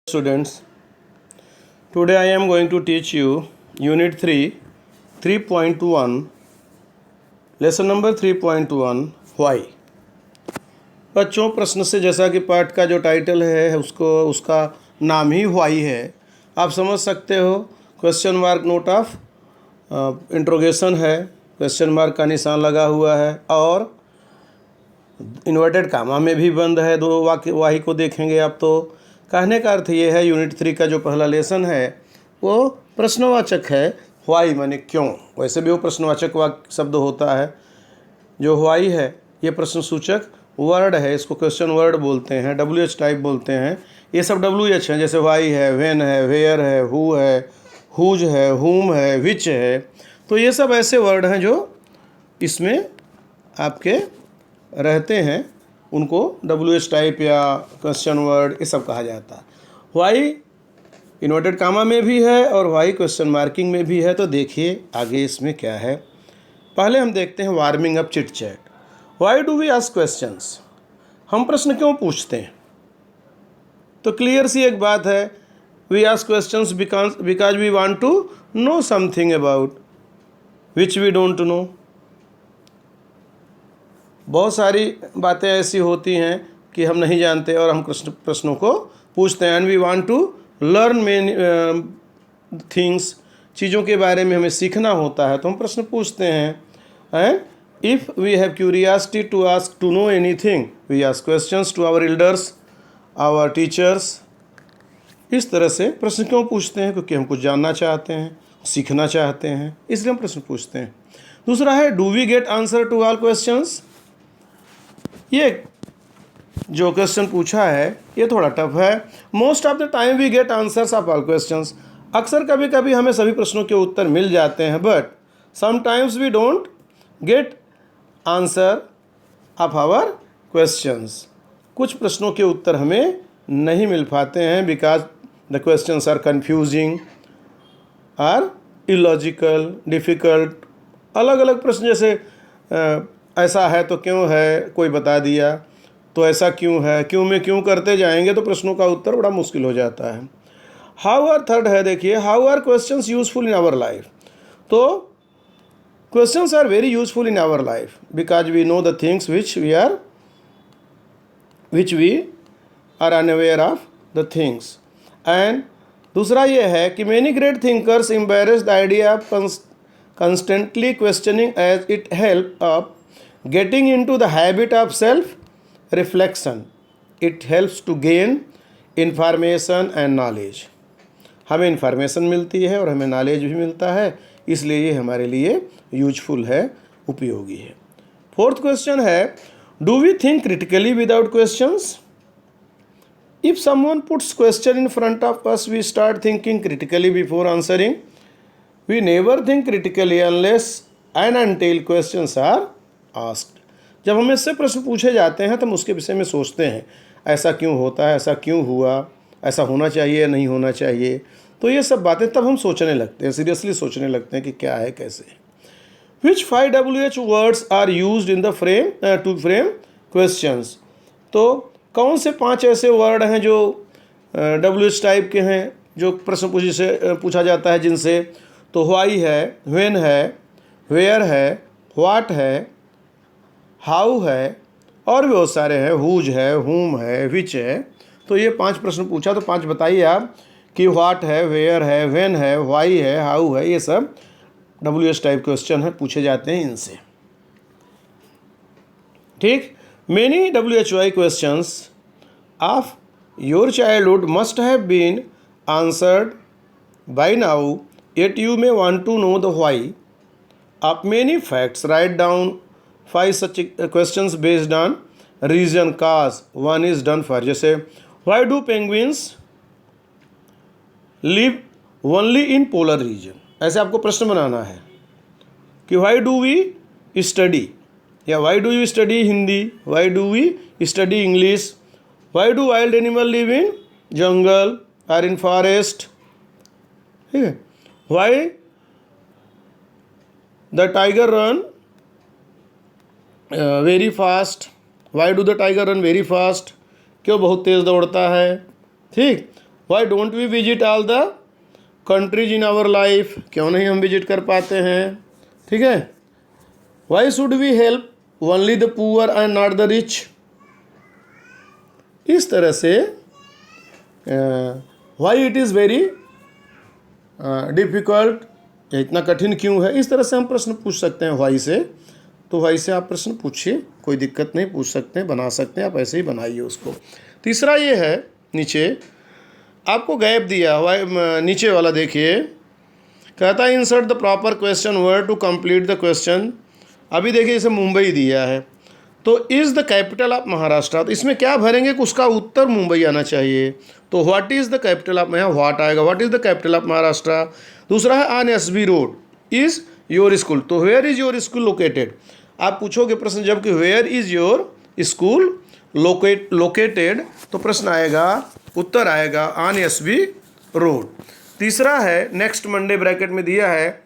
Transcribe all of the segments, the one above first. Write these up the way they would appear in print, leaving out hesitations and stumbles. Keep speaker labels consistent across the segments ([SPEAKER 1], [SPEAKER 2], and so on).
[SPEAKER 1] Students, today I am going to teach you Unit 3, 3.1, Lesson number 3.1, Why। बच्चों, प्रश्न से जैसा कि पाठ का जो टाइटल है उसका नाम ही व्हाई है, आप समझ सकते हो। Question mark note of interrogation है, क्वेश्चन मार्क का निशान लगा हुआ है और इन्वर्टेड कामा में भी बंद है। दो वाक्य वाही को देखेंगे आप तो कहने का अर्थ ये है, यूनिट 3 का जो पहला लेसन है वो प्रश्नवाचक है। व्हाई माने क्यों, वैसे भी वो प्रश्नवाचक वाक्य शब्द होता है। जो व्हाई है ये प्रश्न सूचक वर्ड है, इसको क्वेश्चन वर्ड बोलते हैं, WH टाइप बोलते हैं। ये सब WH हैं, जैसे व्हाई है, व्हेन है, वेयर है, हु है, हुज है, हुम है, विच है। तो ये सब ऐसे वर्ड हैं जो इसमें आपके रहते हैं, उनको WH टाइप या क्वेश्चन वर्ड ये सब कहा जाता है। व्हाई इन्वर्टेड कामा में भी है और व्हाई क्वेश्चन मार्किंग में भी है। तो देखिए आगे इसमें क्या है। पहले हम देखते हैं warming up chit chat. Why do we ask questions, हम प्रश्न क्यों पूछते हैं। तो क्लियर सी एक बात है, we ask questions because we want to know something about which we don't know. बहुत सारी बातें ऐसी होती हैं कि हम नहीं जानते और हम प्रश्नों को पूछते हैं। And we want to learn many things, चीज़ों के बारे में हमें सीखना होता है तो हम प्रश्न पूछते हैं। And if we have curiosity to ask to know anything, we ask questions to our elders, our teachers. इस तरह से प्रश्न क्यों पूछते हैं, क्योंकि हम कुछ जानना चाहते हैं, सीखना चाहते हैं, इसलिए हम प्रश्न पूछते हैं। दूसरा है, do we get answer to all questions. ये जो क्वेश्चन पूछा है ये थोड़ा टफ है। Most of the time we get answers of all questions, अक्सर कभी कभी हमें सभी प्रश्नों के उत्तर मिल जाते हैं। But sometimes we don't get answer of our questions, कुछ प्रश्नों के उत्तर हमें नहीं मिल पाते हैं because the questions are confusing, are illogical, difficult. अलग अलग प्रश्न, जैसे ऐसा है तो क्यों है, कोई बता दिया तो ऐसा क्यों है, क्यों में क्यों करते जाएंगे तो प्रश्नों का उत्तर बड़ा मुश्किल हो जाता है। हाउ आर थर्ड है, देखिए, how are questions useful in our life. तो questions are very useful in our life because we know the things which we are unaware of the things. And दूसरा ये है कि many great thinkers embrace the idea of constantly questioning as it help up getting into the habit of self reflection. It helps to gain information and knowledge. हमें information मिलती है और हमें knowledge भी मिलता है, इसलिए ये हमारे लिए यूजफुल है, उपयोगी है। फोर्थ क्वेश्चन है, do we think critically without questions. If someone puts question in front of us, we start thinking critically before answering. We never think critically unless and until questions are asked. जब हमें इससे प्रश्न पूछे जाते हैं तो हम उसके विषय में सोचते हैं, ऐसा क्यों होता है, ऐसा क्यों हुआ, ऐसा होना चाहिए या नहीं होना चाहिए। तो ये सब बातें तब हम सोचने लगते हैं, सीरियसली सोचने लगते हैं कि क्या है, कैसे है। Which 5 WH words are used in the frame to frame questions. तो कौन से 5 ऐसे वर्ड हैं जो WH टाइप के हैं, जो प्रश्न पूछा जाता है जिनसे। तो व्हाई है, व्हेन है, वेयर है, व्हाट है, हाउ है और भी बहुत सारे हैं, हुज है, हुम है, विच है। तो ये 5 प्रश्न पूछा, तो 5 बताइए आप कि व्हाट है, वेयर है, व्हेन है, व्हाई है, हाउ है। ये सब WH टाइप क्वेश्चन है, पूछे जाते हैं इनसे। ठीक, many WHY questions of your childhood must have been answered by now, yet you may want to know the why of many facts. Right down 5 such questions based on reason, cause, one is done for। जैसे, why do penguins live only in polar region। ऐसे आपको प्रश्न बनाना है कि why do we study, या why do you study Hindi, why do we study English, why do wild animal live in jungle or in forest। ठीक है, why the tiger run very fast, why do the tiger run very fast, क्यों बहुत तेज़ दौड़ता है। ठीक, why don't we visit all the countries in our life, क्यों नहीं हम विजिट कर पाते हैं, ठीक है। Why should we help only the poor and not the rich. इस तरह से why it is very difficult, इतना कठिन क्यों है, इस तरह से हम प्रश्न पूछ सकते हैं वाई से। तो वाई से आप प्रश्न पूछिए, कोई दिक्कत नहीं, पूछ सकते हैं, बना सकते हैं, आप ऐसे ही बनाइए उसको। तीसरा ये है, नीचे आपको गैप दिया हुआ, नीचे वाला देखिए, कहता है insert the proper question word to complete the question. अभी देखिए इसे मुंबई दिया है, तो is the capital of Maharashtra, तो इसमें क्या भरेंगे कि उसका उत्तर मुंबई आना चाहिए। तो what is the capital of, यहाँ व्हाट आएगा, what is the capital of Maharashtra. दूसरा है on SB road is your school, तो where is your school located. आप पूछोगे प्रश्न जब कि where is your school located, तो प्रश्न आएगा, उत्तर आएगा ऑन एसबी रोड। तीसरा है नेक्स्ट मंडे, ब्रैकेट में दिया है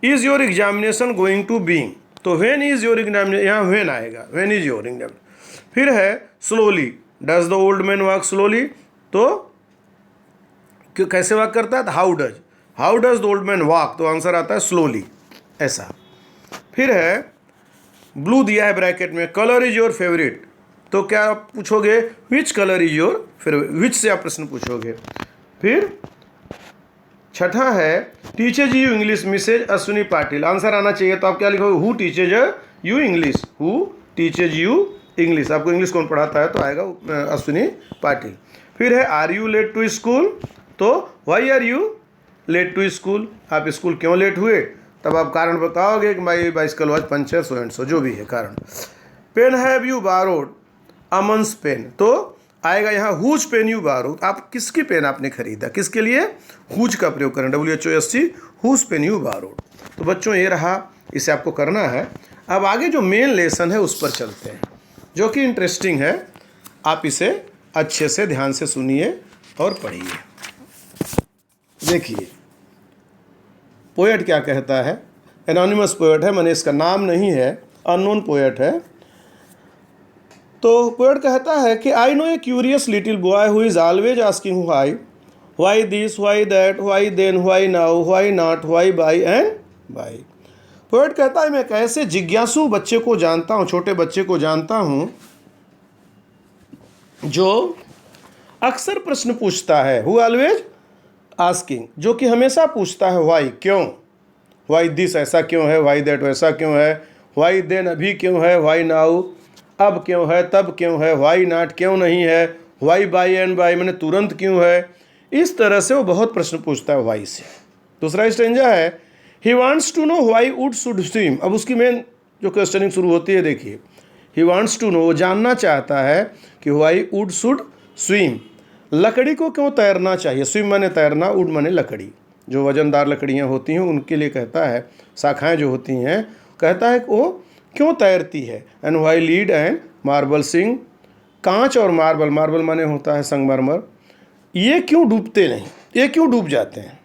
[SPEAKER 1] is your examination going to being, तो व्हेन इज़ योर एग्जामिनेशन, यहाँ व्हेन आएगा, व्हेन इज़ योर एग्जामिनेशन। फिर है slowly, does the old man walk slowly, तो कैसे वॉक करता है, how does the old man walk, तो आंसर आता है स्लोली, ऐसा। फिर है ब्लू दिया है ब्रैकेट में, कलर इज योर फेवरेट, तो क्या आप पूछोगे which colour is your favourite, which से आप प्रश्न पूछोगे। फिर छठा है teaches you English Mrs Ashwini Patil, answer आना चाहिए, तो आप क्या लिखोगे who teaches you English, who teaches you English, आपको इंग्लिश कौन पढ़ाता है, तो आएगा अश्विनी पाटिल। फिर है are you late to school, तो why are you late to school, आप स्कूल क्यों लेट हुए, तब आप कारण बताओगे कि my bicycle was puncture, so and so, जो भी है कारण। Pen have you borrowed Aman's pen, तो आएगा यहाँ हुज पेन यू बारोड, आप किसकी पेन आपने खरीदा, किसके लिए, हुज का प्रयोग करें, WHOST, whose pen you borrowed. तो बच्चों ये रहा, इसे आपको करना है। अब आगे जो मेन लेसन है उस पर चलते हैं, जो कि इंटरेस्टिंग है, आप इसे अच्छे से ध्यान से सुनिए और पढ़िए। देखिए पोएट क्या कहता है, एनोनिमस पोएट है, मैंने इसका नाम नहीं है, अननोन पोएट है। तो पोएट कहता है कि I know a curious little boy who is always asking why this, why that, why then, why now, why not, why by and by. Poet कहता है मैं एक ऐसे जिज्ञासु बच्चे को जानता हूँ, छोटे बच्चे को जानता हूँ, जो अक्सर प्रश्न पूछता है, हु ऑलवेज आस्किंग, जो कि हमेशा पूछता है वाई, क्यों, वाई दिस ऐसा क्यों है, वाई दैट वैसा क्यों है, वाई देन अभी क्यों है, वाई नाउ अब क्यों है, तब क्यों है, वाई नॉट क्यों नहीं है, वाई बाई एंड बाई मैंने तुरंत क्यों है। इस तरह से वो बहुत प्रश्न पूछता है वाई से। दूसरा स्टेंजा है he wants to know why would should swim, अब उसकी मेन जो क्वेश्चनिंग शुरू होती है, देखिए ही वांट्स टू नो, वो जानना चाहता है कि वाई वुड शुड स्विम, लकड़ी को क्यों तैरना चाहिए, स्विम माने तैरना, वुड माने लकड़ी, जो वजनदार लकड़ियाँ होती हैं उनके लिए कहता है, शाखाएं जो होती हैं, कहता है कि वो क्यों तैरती है। And why lead and marble sink, कांच और मार्बल, मार्बल माने होता है संगमरमर, ये क्यों डूबते नहीं, ये क्यों डूब जाते हैं,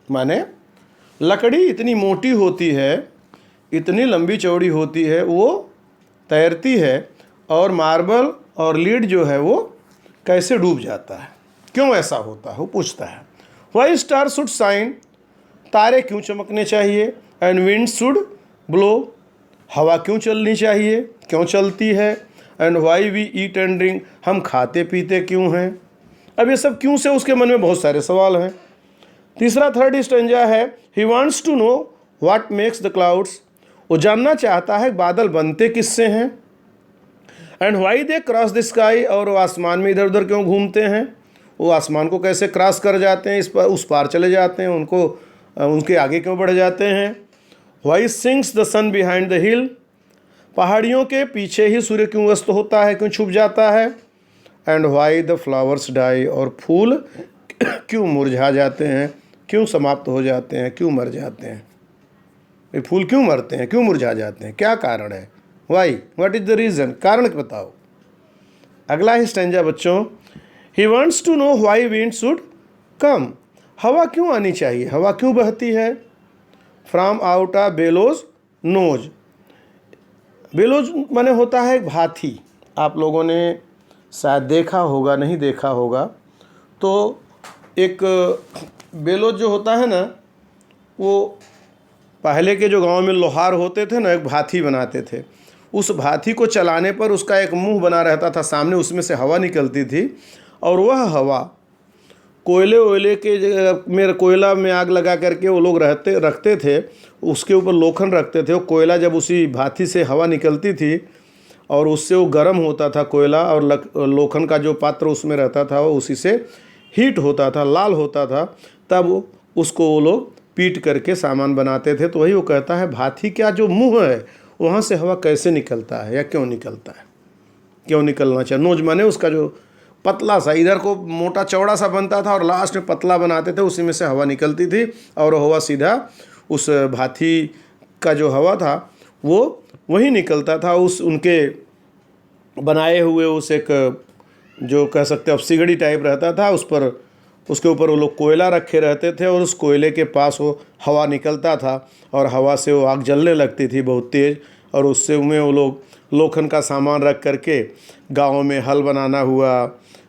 [SPEAKER 1] माने लकड़ी इतनी मोटी होती है, इतनी लंबी चौड़ी होती है, वो तैरती है, और मार्बल और लीड जो है वो कैसे डूब जाता है, क्यों ऐसा होता है, वो पूछता है। वाई स्टार शुड शाइन, तारे क्यों चमकने चाहिए। एंड विंड शुड ब्लो, हवा क्यों चलनी चाहिए, क्यों चलती है। And why we eat and drink, हम खाते पीते क्यों हैं। अब ये सब क्यों से उसके मन में बहुत सारे सवाल हैं। तीसरा थर्ड स्टेंजा है he wants to know what makes the clouds, वो जानना चाहता है बादल बनते किससे हैं। And why they cross the sky, और वो आसमान में इधर उधर क्यों घूमते हैं, वो आसमान को कैसे क्रॉस कर जाते हैं, इस पर उस पार चले जाते हैं, उनको उनके आगे क्यों बढ़ जाते हैं। Why sinks the sun behind the hill, पहाड़ियों के पीछे ही सूर्य क्यों अस्त होता है, क्यों छुप जाता है। And why the flowers die, और फूल क्यों मुरझा जाते हैं, क्यों समाप्त हो जाते हैं, क्यों मर जाते हैं, ये फूल क्यों मरते हैं, क्यों मुरझा जाते हैं, क्या कारण है, why, what is the reason, कारण बताओ। अगला ही स्टेंजा बच्चों, he wants to know why wind should come, हवा क्यों आनी चाहिए, हवा क्यों बहती है। From out a bellows nose, bellows माने होता है हाथी, आप लोगों ने शायद देखा होगा, नहीं देखा होगा, तो एक बेलोज जो होता है ना, वो पहले के जो गांव में लोहार होते थे ना, एक भाथी बनाते थे। उस भाथी को चलाने पर उसका एक मुंह बना रहता था सामने, उसमें से हवा निकलती थी, और वह हवा कोयले वोयले के में, कोयला में आग लगा करके वो लोग रखते थे, उसके ऊपर लोखंड रखते थे। वो कोयला जब उसी भाथी से हवा निकलती थी और उससे वो गर्म होता था कोयला, और लोखंड का जो पात्र उसमें रहता था वो उसी से हीट होता था, लाल होता था, तब उसको वो लोग पीट करके सामान बनाते थे। तो वही वो कहता है, भाथी का जो मुंह है वहाँ से हवा कैसे निकलता है या क्यों निकलता है, क्यों निकलना चाहिए। नोज माने उसका जो पतला सा, इधर को मोटा चौड़ा सा बनता था और लास्ट में पतला बनाते थे, उसी में से हवा निकलती थी, और हवा सीधा उस भाथी का जो हवा था वो वही निकलता था। उस उनके बनाए हुए उस एक जो कह सकते अब सिगड़ी टाइप रहता था, उस पर उसके ऊपर वो लोग कोयला रखे रहते थे, और उस कोयले के पास वो हवा निकलता था, और हवा से वो आग जलने लगती थी बहुत तेज़, और उससे उनमें वो लोग लोखंड का सामान रख करके गाँव में हल बनाना हुआ,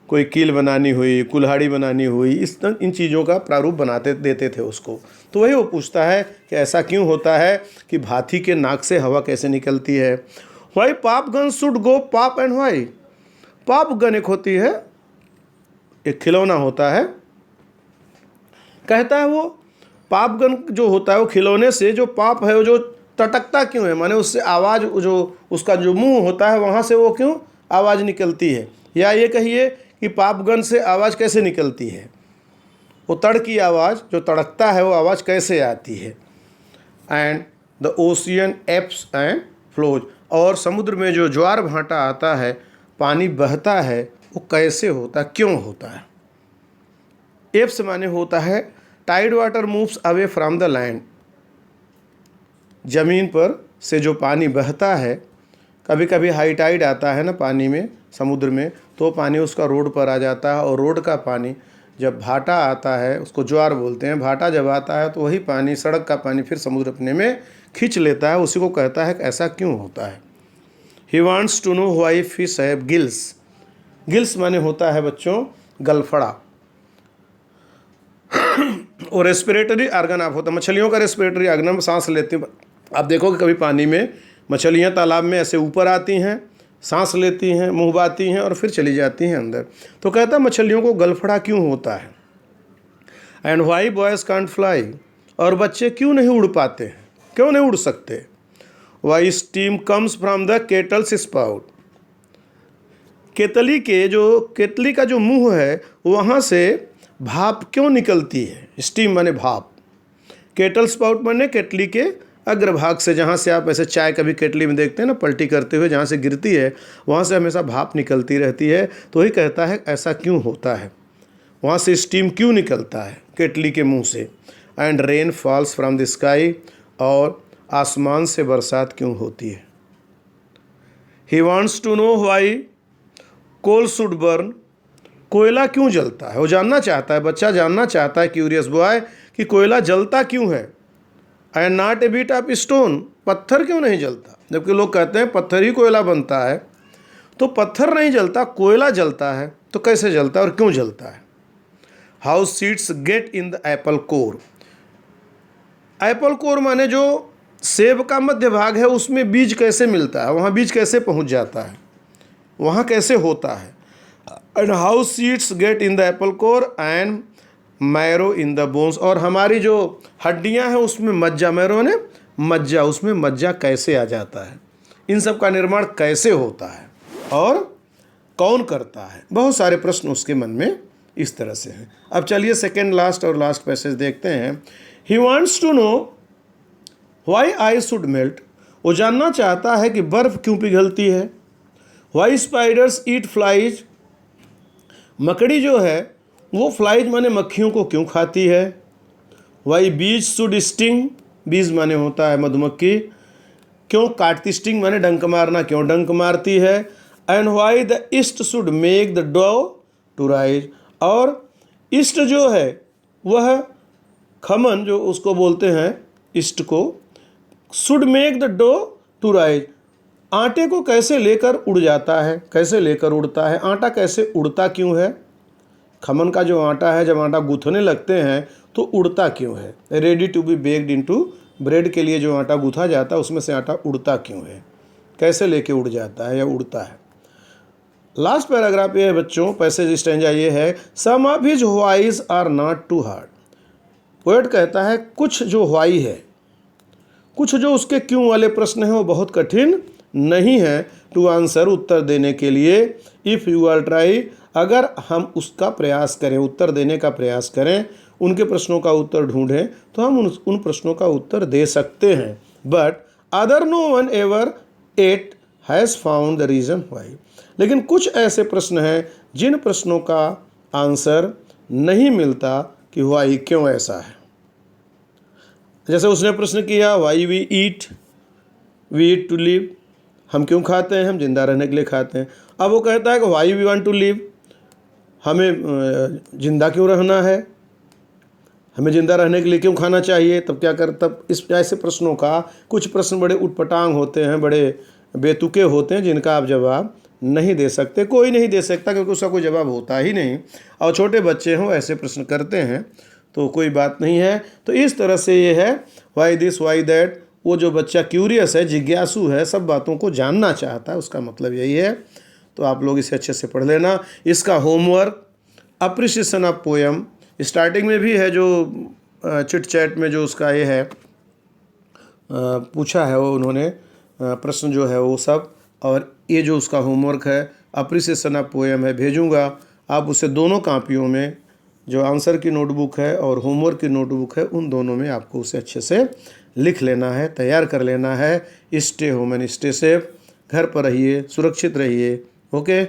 [SPEAKER 1] कोई कील बनानी हुई, कुल्हाड़ी बनानी हुई, इन चीज़ों का प्रारूप बनाते देते थे उसको। तो वही वो पूछता है कि ऐसा क्यों होता है कि भाथी के नाक से हवा कैसे निकलती है। वाई पाप गन शुड गो पाप एंड वाई। पाप गन एक होती है, एक खिलौना होता है, कहता है वो पाप गन जो होता है वो खिलौने से जो पाप है वो जो टटकता क्यों है, माने उससे आवाज़, जो उसका जो मुंह होता है वहाँ से वो क्यों आवाज़ निकलती है, या ये कहिए कि पाप गन से आवाज़ कैसे निकलती है, वो तड़ की आवाज़ जो तड़कता है वो आवाज़ कैसे आती है। And the ocean apps and flows, और समुद्र में जो ज्वार भाटा आता है, पानी बहता है, वो कैसे होता है, क्यों होता है। एप्स माने होता है tide water moves away from the land, ज़मीन पर से जो पानी बहता है, कभी कभी हाई टाइड आता है ना पानी में, समुद्र में, तो पानी उसका रोड पर आ जाता है, और रोड का पानी जब भाटा आता है, उसको ज्वार बोलते हैं, भाटा जब आता है तो वही पानी, सड़क का पानी फिर समुद्र अपने में खींच लेता है, उसी को कहता है कि ऐसा क्यों होता है। He wants to know why fish have gills. Gills माने होता है बच्चों गलफड़ा, और रेस्पिरेटरी आर्गन आप होता है, मछलियों का रेस्पिरेटरी आर्गन, सांस लेती हैं। आप देखोगे कभी पानी में मछलियाँ तालाब में ऐसे ऊपर आती हैं, सांस लेती हैं, मुँह बाती हैं और फिर चली जाती हैं अंदर। तो कहता है मछलियों को गलफड़ा क्यों होता है। And why boys can't fly, और बच्चे क्यों नहीं उड़ पाते हैं, क्यों नहीं उड़ सकते। Why steam comes from the kettle's spout, केतली का जो मुंह है वहाँ से भाप क्यों निकलती है। स्टीम माने भाप, केटल स्पाउट माने केतली के अग्रभाग से, जहाँ से आप ऐसे चाय कभी केतली में देखते हैं ना पलटी करते हुए, जहाँ से गिरती है वहाँ से हमेशा भाप निकलती रहती है। तो वही कहता है ऐसा क्यों होता है, वहाँ से स्टीम क्यों निकलता है केतली के मुंह से। And rain falls from the sky, और आसमान से बरसात क्यों होती है। He wants to know why coal should burn, कोयला क्यों जलता है, वो जानना चाहता है, बच्चा जानना चाहता है, क्यूरियस बॉय, कि कोयला जलता क्यों है। And not a bit of stone, पत्थर क्यों नहीं जलता, जबकि लोग कहते हैं पत्थर ही कोयला बनता है। तो पत्थर नहीं जलता, कोयला जलता है, तो कैसे जलता है और क्यों जलता है। How seeds get in the Apple core, Apple core माने जो सेब का मध्य भाग है उसमें बीज कैसे मिलता है, वहाँ बीज कैसे पहुँच जाता है, वहाँ कैसे होता है। And how seeds get in the Apple core and marrow in the bones, और हमारी जो हड्डियां हैं उसमें मज्जा, मैरो ने मज्जा, उसमें मज्जा कैसे आ जाता है, इन सब का निर्माण कैसे होता है और कौन करता है। बहुत सारे प्रश्न उसके मन में इस तरह से हैं। अब चलिए सेकेंड लास्ट और लास्ट पैसेज देखते हैं। He wants to know why ice should melt, वो जानना चाहता है कि बर्फ़ क्यों पिघलती है। व्हाई स्पाइडर्स ईट फ्लाइज, मकड़ी जो है वो फ्लाइज माने मक्खियों को क्यों खाती है। वाई बीज शुड स्टिंग, बीज माने होता है मधुमक्खी, क्यों काटती, स्टिंग माने डंक मारना, क्यों डंक मारती है। And why the yeast should make the dough to rise, और ईस्ट जो है वह खमन जो उसको बोलते हैं ईस्ट को, should make the dough to rise, आटे को कैसे लेकर उड़ जाता है, कैसे लेकर उड़ता है, आटा कैसे उड़ता क्यों है, खमन का जो आटा है, जब आटा गूँथने लगते हैं तो उड़ता क्यों है? Ready to be baked into, bread के लिए जो आटा गूँथा जाता है उसमें से आटा उड़ता क्यों है? कैसे लेके उड़ जाता है या उड़ता है? लास्ट पैराग्राफ ये है बच्चों, पैसेज स्टैंजा ये है, some of his wise are not too hard. Poet कहता है कुछ जो व्हाई है, कुछ जो उसके क्यों वाले प्रश्न हैं वो बहुत कठिन नहीं है टू आंसर, उत्तर देने के लिए। इफ़ यू आर ट्राई, अगर हम उसका प्रयास करें, उत्तर देने का प्रयास करें, उनके प्रश्नों का उत्तर ढूंढें तो हम उन प्रश्नों का उत्तर दे सकते हैं। But other no one ever yet has found the reason why. लेकिन कुछ ऐसे प्रश्न हैं जिन प्रश्नों का आंसर नहीं मिलता कि वाई, क्यों ऐसा है। जैसे उसने प्रश्न किया why we eat to live, हम क्यों खाते हैं? हम जिंदा रहने के लिए खाते हैं। अब वो कहता है कि why we want to live, हमें जिंदा क्यों रहना है, हमें जिंदा रहने के लिए क्यों खाना चाहिए? तब क्या कर, तब इस ऐसे प्रश्नों का, कुछ प्रश्न बड़े उटपटांग होते हैं, बड़े बेतुके होते हैं, जिनका आप जवाब नहीं दे सकते, कोई नहीं दे सकता, क्योंकि उसका कोई जवाब होता ही नहीं। और छोटे बच्चे हों ऐसे प्रश्न करते हैं तो कोई बात नहीं है। तो इस तरह से ये है वाई दिस वाई दैट। वो जो बच्चा क्यूरियस है, जिज्ञासु है, सब बातों को जानना चाहता है, उसका मतलब यही है। तो आप लोग इसे अच्छे से पढ़ लेना। इसका homework appreciation of poem starting में भी है, जो चिट चैट में जो उसका ये है पूछा है वो उन्होंने प्रश्न जो है वो सब, और ये जो उसका होमवर्क है अप्रिसिएशन ऑफ पोएम है, भेजूँगा। आप उसे दोनों कापियों में, जो आंसर की नोटबुक है और होमवर्क की नोटबुक है, उन दोनों में आपको उसे अच्छे से लिख लेना है, तैयार कर लेना है। Stay home and stay safe, घर पर रहिए, सुरक्षित रहिए। ओके।